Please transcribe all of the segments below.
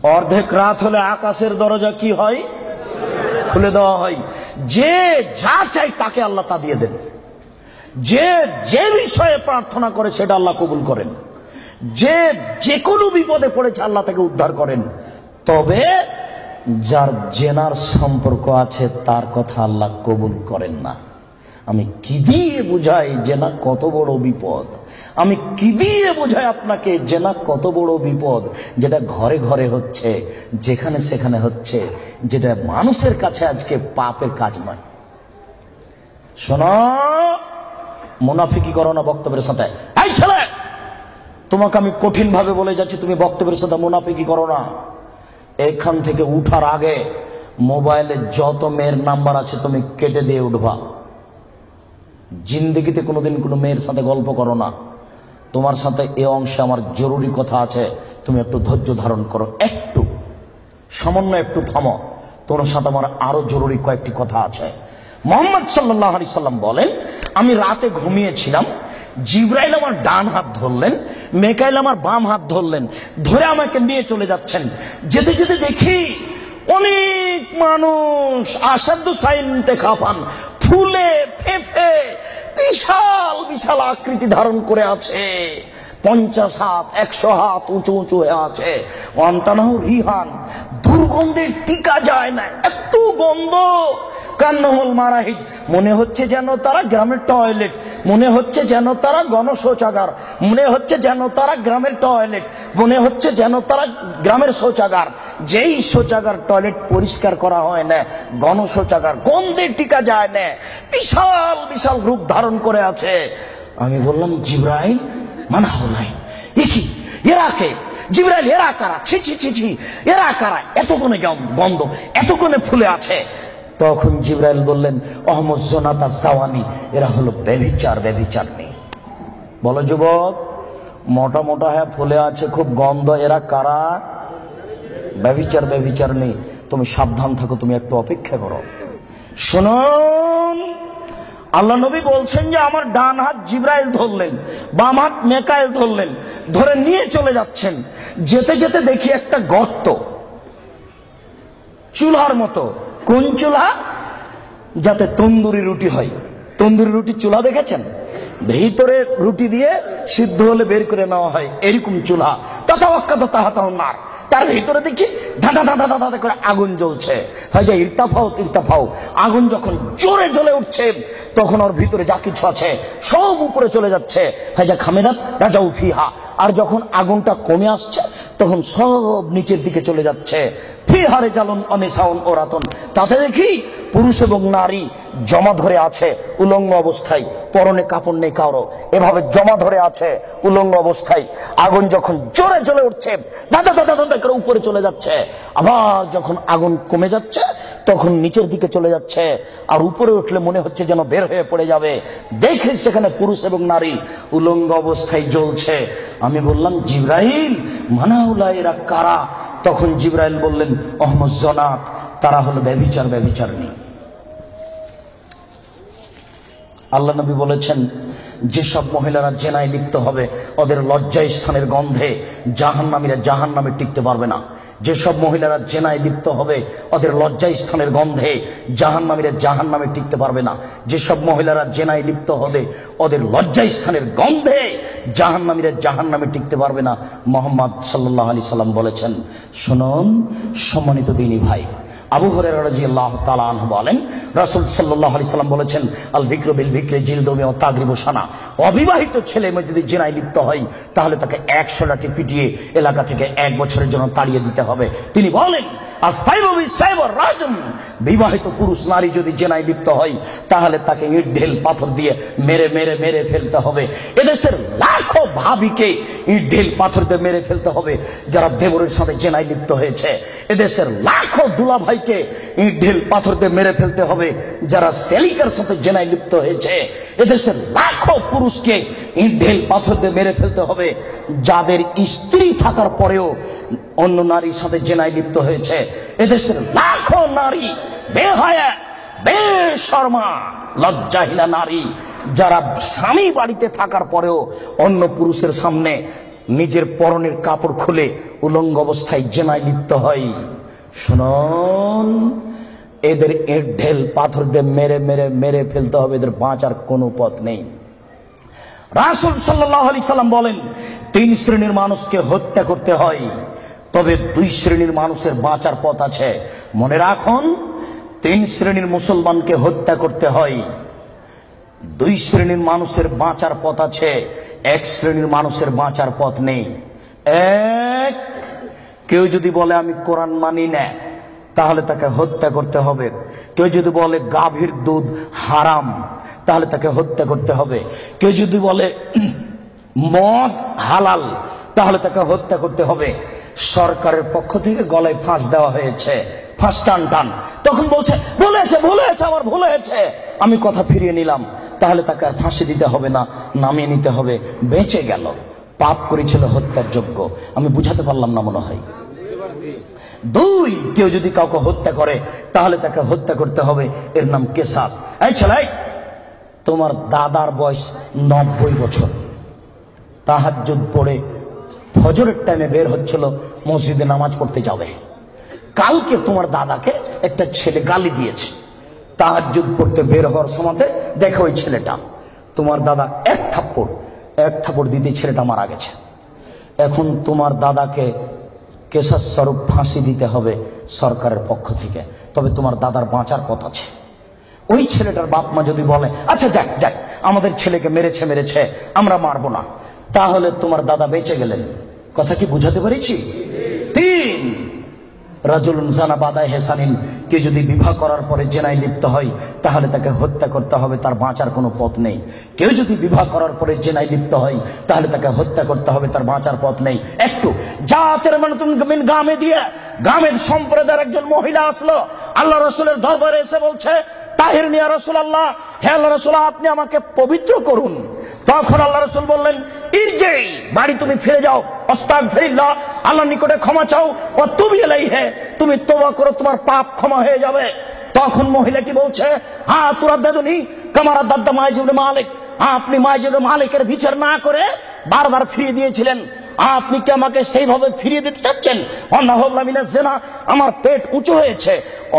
অর্ধেক রাত হলে আকাশের দরজা কি হয়? খুলে দেওয়া হয়। যে যা চাই তাকে আল্লাহ তা দিয়ে দেন। যে যে বিষয়ে প্রার্থনা করে সেটা আল্লাহ কবুল করেন। যে যে কোনো বিপদে পড়েছে আল্লাহ তাকে উদ্ধার করেন। তবে যার জেনার সম্পর্ক আছে তার কথা আল্লাহ কবুল করেন না। আমি কি দিয়ে বুঝাই জেনা কত বড় বিপদ? আমি কি দিয়ে বোঝাই আপনাকে জেনা কত বড় বিপদ? যেটা ঘরে ঘরে হচ্ছে, যেখানে সেখানে হচ্ছে, যেটা মানুষের কাছে আজকে পাপের কাজ নয়। শোনো, মুনাফিকি করো না বক্তব্যের সাথে। এই ছেলে, তোমাকে আমি কঠিন ভাবে বলে যাচ্ছি, তুমি বক্তব্যের সাথে মুনাফিকি করো না। এখান থেকে উঠার আগে মোবাইলে যত মেয়ের নাম্বার আছে তুমি কেটে দিয়ে উঠবা। জিন্দেগিতে কোনোদিন কোনো মেয়ের সাথে গল্প করো না। তোমার সাথে এ অংশে আমার জরুরি কথা আছে, তুমি একটু ধৈর্য ধারণ করো, একটু সামান্য একটু থামো। তোমার সাথে আমার আরো জরুরি কয়েকটি কথা আছে। মুহাম্মদ সাল্লাল্লাহু আলাইহি সাল্লাম বলেন, আমি রাতে ঘুমিয়েছিলাম, জিবরাইল আমার ডান হাত ধরলেন, মিকাইল আমার বাম হাত ধরলেন, ধরে আমাকে নিয়ে চলে যাচ্ছেন। যেতে যেতে দেখি অনেক মানুষ আসাদু সাইনতে খাফান, ফুলে ফেফে বিশাল বিশাল আকৃতি ধারণ করে আছে। 50 হাত 100 হাত উঁচু উঁচু হয়ে আছে। ওয়ান্তানাহু রিহান, দুর্গন্ধে টিকা যায় না, এত গন্ধ। কান্নাহুল মারাহিজ, মনে হচ্ছে যেন তারা গ্রামের টয়লেট, মনে হচ্ছে যেন তারা গণশৌচাগার, মনে হচ্ছে যেন তারা গ্রামের টয়লেট, মনে হচ্ছে যেন তারা গ্রামের শৌচাগার। যেই শৌচাগার টয়লেট পরিষ্কার করা হয় না, গণশৌচাগার, গন্ধে টিকা যায় না, বিশাল বিশাল রূপ ধারণ করে আছে। আমি বললাম, জিবরাইল মান হাওলাই, কি এরা কে? জিবরাইল, এরা কারা? ছি ছি ছি ছি, এরা কারা? এতক্ষণে গন্ধ, এতক্ষণে ফুলে আছে। তখন জিবরাইল বললেন, অহমদ জোনাতা জাওয়ানি, এরা হলো ব্যভিচার, ব্যভিচারনি। বলো যুবক, মোটা মোটা হ্যাঁ ফুলে আছে, খুব গন্ধ, এরা কারা? ব্যভিচার, ব্যভিচারনি। তুমি সাবধান থাকো, তুমি একটু অপেক্ষা করো। শুনুন, আল্লাহ নবী বলছেন যে আমার ডান হাত জিবরাইল ধরলেন, বাম হাত মিকাইল ধরলেন, ধরে নিয়ে চলে যাচ্ছেন। যেতে যেতে দেখি একটা গর্ত, চুলার মতো। কোন চুলা? যাতে তন্দুরি রুটি হয়। তন্দুরি রুটি চুলা দেখেছেন? ভিতরে রুটি দিয়ে সিদ্ধ হলে বের করে নেওয়া হয়, এরকম চুলা। তাতাওয়াক্কাত তাহাতাহু নার, তার ভিতরে দেখি ধাঁধা ধাঁধা ধাঁধা করে আগুন জ্বলছে। হয় যে ইরতাফাও ইরতাফাও, আগুন যখন জোরে জ্বলে উঠছে তখন ওর ভিতরে যা কিছু আছে সব উপরে চলে যাচ্ছে। হয় যে খামেরাত রাজাউ ফিহা, আর যখন আগুনটা কমে আসছে তখন সব নিচের দিকে চলে যাচ্ছে। ফিহারে জালুন অনিসাউন ওরাতন, তাতে দেখি পুরুষ এবং নারী জমা ধরে আছে উলঙ্গ অবস্থায়, পরনে কাপড় নেই কারো, এভাবে জমা ধরে আছে উলঙ্গ অবস্থায়। আগুন যখন জোরে জ্বলে উঠছে দাদা দাদা দাদা করে উপরে চলে যাচ্ছে, আবার যখন আগুন কমে যাচ্ছে তখন নিচের দিকে চলে যাচ্ছে। আর উপরে উঠলে মনে হচ্ছে যেন বের হয়ে পড়ে যাবে। দেখে সেখানে পুরুষ এবং নারী উলঙ্গ অবস্থায় জ্বলছে। আমি বললাম, জিবরাইল মানাউলা, এরা কারা? তখন জিবরাইল বললেন, অহমদ জনাত, তারা হলো ব্যভিচার, ব্যভিচারনি। আল্লাহ নবী বলেছেন, যেসব মহিলারা জেনায় লিপ্ত হবে ওদের লজ্জা স্থানের গন্ধে জাহান্নামীরা জাহান্নামে টিকতে পারবে না। যেসব মহিলারা জেনায় লিপ্ত হবে ওদের লজ্জা স্থানের গন্ধে জাহান্নামীরা জাহান্নামে টিকতে পারবে না। যেসব মহিলারা জেনায় লিপ্ত হবে ওদের লজ্জা স্থানের গন্ধে জাহান্নামীরা জাহান্নামে টিকতে পারবে না। মুহাম্মদ সাল্লাল্লাহু আলাইহি সাল্লাম বলেছেন। শুনুন সম্মানিত দিনী ভাই, আবু হুরায়রা রাদিয়াল্লাহু তাআলা আনহু বলেন, রাসূল সাল্লাল্লাহু আলাইহি সাল্লাম বলেছেন, আল বিকরু বিল বিকরি জিলদুমি ওয়া তাগরিবু সানা। অবিবাহিত ছেলে মেয়ে যদি জিনায় লিপ্ত হয় তাহলে তাকে 100 লাঠি পিটিয়ে এলাকা থেকে 1 বছরের জন্য তাড়িয়ে দিতে হবে। তিনি বলেন, আস-সাইবু বিস-সাইবি রাজম, বিবাহিত পুরুষ নারী যদি জিনায় লিপ্ত হয় তাহলে তাকে ইট ঢেল পাথর দিয়ে মেরে মেরে মেরে ফেলতে হবে। এদেশের লাখো ভাবিকে ইট ঢেল পাথর দিয়ে মেরে ফেলতে হবে যারা দেবরের সাথে জিনায় লিপ্ত হয়েছে। এদেশের লাখো দুলাভাইকে ইট ঢেল পাথর দিয়ে মেরে ফেলতে হবে যারা সেলিকার সাথে জিনায় লিপ্ত হয়েছে। এদেশের লাখো পুরুষকে ইট ঢেল পাথর দিয়ে মেরে ফেলতে হবে যাদের স্ত্রী থাকার পরেও অন্য নারীর সাথে জিনায় লিপ্ত হয়েছে। এদেশের লাখো নারী বেহায়া বেশরমা লজ্জাহীনা নারী যারা স্বামী বাড়িতে থাকার পরেও অন্য পুরুষের সামনে নিজের পরনের কাপড় খুলে উলঙ্গ অবস্থায় জেনায় লিপ্ত হয়। শুনুন, এদের ইট ঢেল পাথর দিয়ে মেরে মেরে মেরে ফেলতে হবে, এদের বাঁচার কোনো পথ নেই। রাসূল সাল্লাল্লাহু আলাইহি সাল্লাম বলেন, 3 শ্রেণীর মানুষকে হত্যা করতে হয়, তবে 2 শ্রেণীর মানুষের বাঁচার পথ আছে। মনে রাখুন, 3 শ্রেণীর মুসলমানকে হত্যা করতে হয়, 2 শ্রেণীর মানুষের বাঁচার পথ আছে, 1 শ্রেণীর মানুষের বাঁচার পথ নেই। এক, কেউ যদি বলে আমি কোরআন মানি না, তাহলে তাকে হত্যা করতে হবে। কেউ যদি বলে গাভীর দুধ হারাম, তাহলে তাকে হত্যা করতে হবে। কেউ যদি বলে মদ হালাল, তাহলে তাকে হত্যা করতে হবে। সরকারের পক্ষ থেকে গলায় ফাঁস দেওয়া হয়েছে, ফাঁস টান টান, তখন বলছে ভুলেছে ভুলেছে আমার ভুল হয়েছে, আমি কথা ফিরিয়ে নিলাম, তাহলে তাকে আর ফাঁসি দিতে হবে না, নামিয়ে নিতে হবে, বেঁচে গেল। পাপ করেছিল হত্যার যোগ্য। আমি বুঝাতে পারলাম না মনে হয়। 2, কেউ যদি কাউকে হত্যা করে তাহলে তাকে হত্যা করতে হবে, এর নাম কিসাস। এই ছেলে, তোমার দাদার বয়স 90 বছর, তাহাজ্জুদ পড়ে ফজরের টাইমে বের হচ্ছিল, মসজিদে নামাজ পড়তে যাবে। কালকে তোমার দাদাকে একটা ছেলে গালি দিয়েছে, তাহাজ্জুদ পড়তে বের হওয়ার সময় দেখো ওই ছেলেটা, তোমার দাদা এক থাপ্পড় দিতে ছেলেটা মারা গেছে। এখন তোমার দাদাকে কেসাস স্বরূপ ফাঁসি দিতে হবে সরকারের পক্ষ থেকে, তবে তোমার দাদার বাঁচার পথ আছে। ওই ছেলেটার বাপ মা যদি বলে আচ্ছা যাক যাক, আমাদের ছেলেকে মেরেছে আমরা মারবো না, তাহলে তোমার দাদা বেঁচে গেলেন। কথা কি বুঝাতে পেরেছি? 3, রাজুলুন জানা বাদা হেসানিন, কে যদি বিবাহ করার পরে জেনায় লিপ্ত হয় তাহলে তাকে হত্যা করতে হবে, তার বাঁচার কোনো পথ নেই। কেউ যদি বিবাহ করার পরে জেনায় লিপ্ত হয় তাহলে তাকে হত্যা করতে হবে, তার বাঁচার পথ নেই। একটু জাতের গ্রামে দিয়ে গ্রামের সম্প্রদায়ের একজন মহিলা আসলো, আল্লাহ রাসূলের দরবারে এসে বলছে, তাহির নিয়া রাসূলুল্লাহ, হে আল্লাহ রাসূল, আপনি আমাকে পবিত্র করুন। তখন আল্লাহ রাসূল বললেন, ইরজি, বাড়ি তুমি ফিরে যাও, আস্তাগফিরুল্লাহ, আল্লাহর নিকটে ক্ষমা চাও, ও তুবি ইলাইহি, তুমি তওবা করো, তোমার পাপ ক্ষমা হয়ে যাবে। তখন মহিলাটি বলছে, হ্যাঁ তুরাদ্দাদুনি কামা রাদ্দাদা মাইজ ইবনে মালিক, আপনি মাইজ ইবনে মালিকের বিচার না করে বারবার ফিরিয়ে দিয়েছিলেন, আপনি কি আমাকে সেইভাবে ফিরিয়ে দিতে চাচ্ছেন? আমার পেট উঁচু হয়েছে,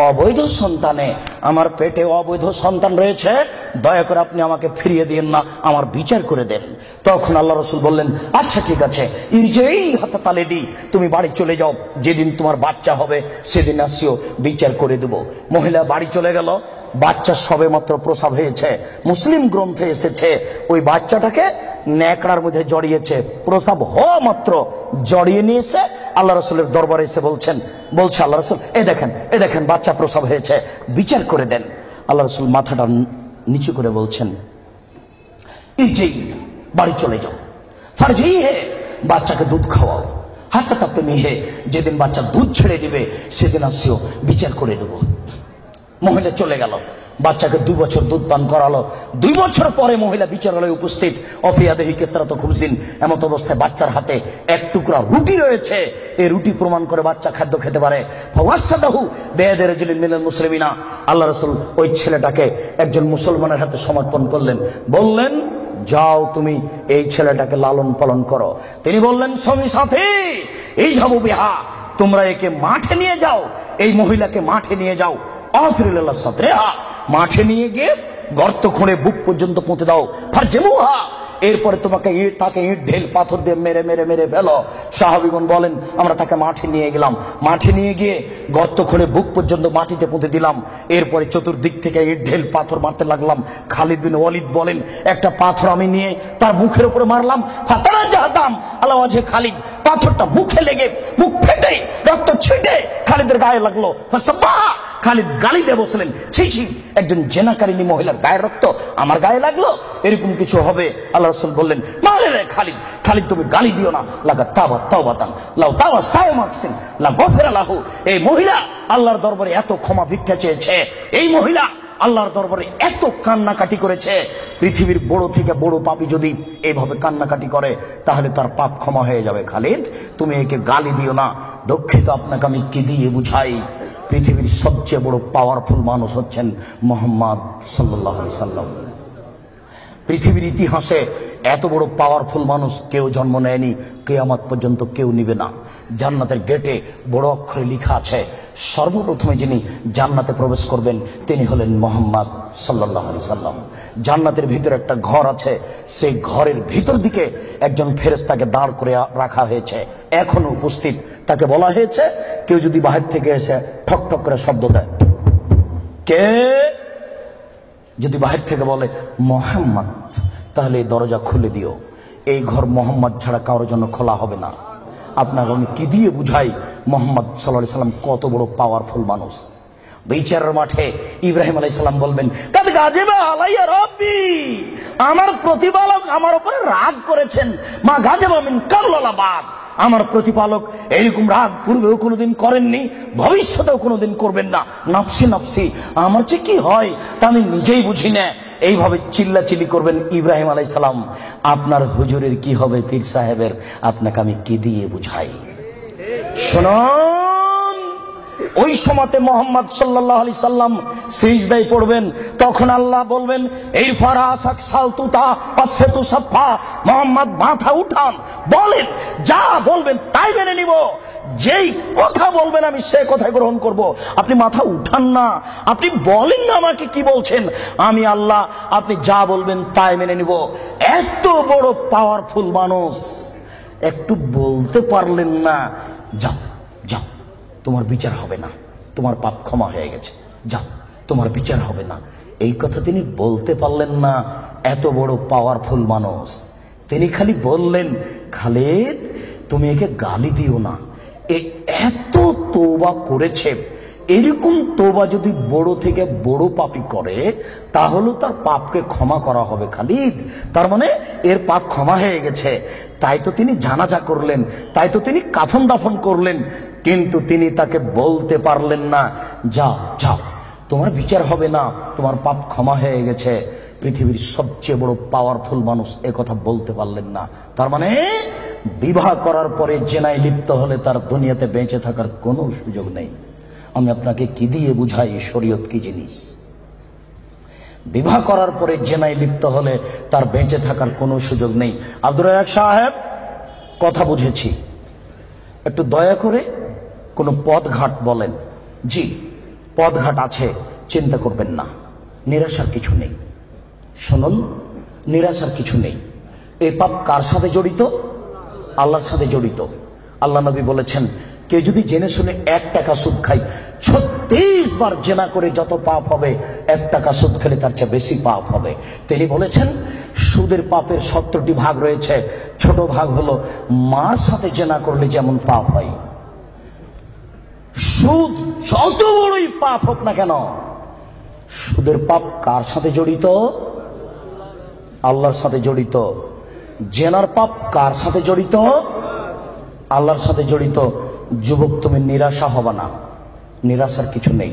অবৈধ সন্তানে আমার পেটে অবৈধ সন্তান রয়েছে, দয়া করে আপনি আমাকে ফিরিয়ে দিন না, আমার বিচার করে দেন। তখন আল্লাহ রাসূল বললেন, আচ্ছা ঠিক আছে, ইরজিই হাত্তা তালিদি, তুমি বাড়ি চলে যাও, যেদিন তোমার বাচ্চা হবে সেদিন আসিও, বিচার করে দেব। মহিলা বাড়ি চলে গেল। বাচ্চা সবে মাত্র প্রসব হয়েছে, মুসলিম গ্রন্থে এসেছে ওই বাচ্চাটাকে ন্যাকড়ার মধ্যে জড়িয়েছে, প্রসব হওয়া মাত্র জড়িয়ে নিয়েছে, আল্লাহ রাসূলের দরবারে এসে বলছে আল্লাহ রাসূল, এই দেখেন বাচ্চা প্রসব হয়েছে, বিচার করে দেন। আল্লাহ রাসূল মাথাটা নিচু করে বলছেন, ইরজি, বাড়ি চলে যাও, ফারজি হে, বাচ্চাকে দুধ খাওয়াও, হাত্তা তাপ্তানি হে, যেদিন বাচ্চা দুধ ছেড়ে দিবে সেদিন আসিও, বিচার করে দেবো। মহিলা চলে গেল, বাচ্চাকে 2 বছর দুধ পান করালো। 2 বছর পরে মহিলা বিচারালয়ে উপস্থিত, অফিয়াদেহি কেসরাত খুবসিন, এমত অবস্থায় বাচ্চার হাতে এক টুকরা রুটি রয়েছে। এই রুটি প্রমাণ করে বাচ্চা খাদ্য খেতে পারে। ফাওয়াসাদাহু বিয়াদি রাজুলিন মিনাল মুসলিমিনা, আল্লাহ রাসূল ওই ছেলেটাকে একজন মুসলমানের হাতে সমর্পণ করলেন, বললেন, যাও তুমি এই ছেলেটাকে লালন পালন করো। তিনি বললেন, স্বামী সাথী, এই যাবো বিহা, তোমরা একে মাঠে নিয়ে যাও, এই মহিলাকে মাঠে নিয়ে যাও, আফরিল্লাহ সাতরেহা, মাঠে নিয়ে গিয়ে গর্ত খুঁড়ে বুক পর্যন্ত পুঁতে দাও, ফারজেমুহা, এরপরে তোমাকে তাকে ইট ঢেল পাথর দিয়ে মেরে মেরে মেরে ফেলো। সাহাবীগণ বলেন, আমরা তাকে মাঠে নিয়ে গেলাম, মাঠে নিয়ে গিয়ে গর্ত খুঁড়ে বুক পর্যন্ত মাটিতে পুঁতে দিলাম, এরপরে চতুর্দিক থেকে ইট ঢেল পাথর মারতে লাগলাম। খালিদ বিন ওয়ালিদ বলেন, একটা পাথর আমি নিয়ে তার মুখের উপরে মারলাম, ফাতানা জাহাদাম আলা ওয়াজহি খালিদ, পাথরটা মুখে লেগে মুখ ফেটে রক্ত ছিটে খালিদের গায়ে লাগলো। ফাসাব্বাহা, খালিদ গালি দিয়ে বলছিলেন, ছি ছি, একজন জেনাকারিনী মহিলার গায়ের রক্ত আমার গায়ে লাগলো, এরকম কিছু হবে? আল্লাহ রাসূল বললেন, মারে রে খালিদ, খালিদ তুমি গালি দিও না, লাগা তাওবা তাওবাতান লাউ তাওবা সায়মাকসিন লা গফিরা লাহু। এই মহিলা আল্লাহর দরবারে এত ক্ষমা ভিক্ষা চেয়েছে, এই মহিলা আল্লাহর দরবারে এত কান্নাকাটি করেছে, পৃথিবীর বড় থেকে বড় পাপী যদি এইভাবে কান্নাকাটি করে তাহলে তার পাপ ক্ষমা হয়ে যাবে। খালিদ তুমি একে গালি দিও না, দুঃখিত, আপনাকে আমি কি দিয়ে বুঝাই, পৃথিবীর সবচেয়ে বড় পাওয়ারফুল মানুষ হচ্ছেন মুহাম্মদ সাল্লাল্লাহু আলাইহি সাল্লাম। পৃথিবীর ইতিহাসে এত বড় পাওয়ারফুল মানুষ কেউ জন্ম নেয়নি, কিয়ামত পর্যন্ত কেউ নিবে না। জান্নাতের গেটে বড় অক্ষরে লেখা আছে, সর্বপ্রথমে যিনি জান্নাতে প্রবেশ করবেন তিনি হলেন মুহাম্মদ সাল্লাল্লাহু আলাইহি সাল্লাম। জান্নাতের ভিতরে একটা ঘর আছে, সেই ঘরের ভিতর দিকে একজন ফেরেশতাকে দাঁড় করে রাখা হয়েছে, এখনো উপস্থিত। তাকে বলা হয়েছে, কেউ যদি বাহির থেকে এসে ঠক ঠক করে শব্দ দেয়, কে যদি বাহির থেকে বলে মুহাম্মদ, তাহলে এই দরজা খুলে দিও। এই ঘর মোহাম্মদ ছাড়া কারোর জন্য খোলা হবে না। আপনার আমি কি দিয়ে বুঝাই মোহাম্মদ সাল্লাল্লাহু আলাইহি সাল্লাম কত বড় পাওয়ারফুল মানুষ। বিচারের মাঠে ইব্রাহিম আলাইহিস সালাম বলবেন, কাদ গাজিবা আলাইয়া রাব্বি, আমার প্রতিপালক আমার উপরে রাগ করেছেন। মা গাজিবা মিন কাবলা বাদ, আমার প্রতিপালক এরকম রাগ পূর্বেও কোনোদিন করেননি, ভবিষ্যতেও কোনোদিন করবেন না। নফসি নফসি, আমার যে কি হয় তা আমি নিজেই বুঝি না। এইভাবে চিল্লাচিল্লি করবেন ইব্রাহিম আলাইহিস সালাম। আপনার হুজুরের কি হবে, পীর সাহেবের, আপনাকে আমি কি দিয়ে বুঝাই? শুনুন, ওই সময়তে মোহাম্মদ সাল্লাল্লাহু আলাইহি সাল্লাম সিজদায় পড়বেন, তখন আল্লাহ বলবেন, এই ফারাসাক সালতুতা আসফাতু সাফা, মোহাম্মদ মাথা উঠান, বলেন, যা বলবেন তাই মেনে নিব, যেই কথা বলবেন আমি সে কথা গ্রহণ করব। আপনি মাথা উঠান না, আপনি বলেন না আমাকে কি বলছেন, আমি আল্লাহ, আপনি যা বলবেন তাই মেনে নিব। এত বড় পাওয়ারফুল মানুষ, একটু বলতে পারলেন না, যাও যাও তোমার বিচার হবে না, তোমার পাপ ক্ষমা হয়ে গেছে, যাও তোমার বিচার হবে না, এই কথা তিনি বলতে পারলেন না। এত বড় পাওয়ারফুল মানুষ, তিনি খালি বললেন, খালিদ তুমি একে গালি দিও না, এত তওবা করেছে, এরকম তওবা যদি বড় থেকে বড় পাপী করে তাহলে তার পাপকে ক্ষমা করা হবে খালিদ। তার মানে এর পাপ ক্ষমা হয়ে গেছে। তাই তো তিনি জানাজা করলেন, তাই তো তিনি কাফন দাফন করলেন, কিন্তু তিনি তাকে বলতে পারলেন না, যাও যাও তোমার বিচার হবে না, তোমার পাপ ক্ষমা হয়ে গেছে। পৃথিবীর সবচেয়ে বড় পাওয়ারফুল মানুষ এ কথা বলতে পারলেন না। তার মানে বিবাহ করার পরে জেনায় লিপ্ত হলে তার দুনিয়াতে বেঁচে থাকার কোনো সুযোগ নেই। আমি আপনাকে কি দিয়ে বুঝাই শরীয়ত কি জিনিস? বিবাহ করার পরে জেনায় লিপ্ত হলে তার বেঁচে থাকার কোনো সুযোগ নেই। আব্দুর রাজ্জাক সাহেব, কথা বুঝেছি, একটু দয়া করে কোনো পথঘাট বলেন। জি, পথঘাট আছে, চিন্তা করবেন না, নিরাশার কিছু নেই। শুনুন, নিরাশার কিছু নেই। এই পাপ কার সাথে জড়িত? আল্লাহর সাথে জড়িত। আল্লাহ নবী বলেছেন, কেউ যদি জেনে শুনে 1 টাকা সুদ খায়, 36 বার জেনা করে যত পাপ হবে, 1 টাকা সুদ খেলে তার চেয়ে বেশি পাপ হবে। তিনি বলেছেন, সুদের পাপের 70টি ভাগ রয়েছে। ছোট ভাগ হলো মার সাথে জেনা করলে যেমন পাপ হয়। সুদ যত বড়ই পাপ হোক না কেন, সুদের পাপ কার সাথে জড়িত? আল্লাহর সাথে জড়িত। জেনার পাপ কার সাথে জড়িত? আল্লাহর সাথে জড়িত। যুবক, তুমি নিরাশা হবে না, নিরাশার কিছু নেই।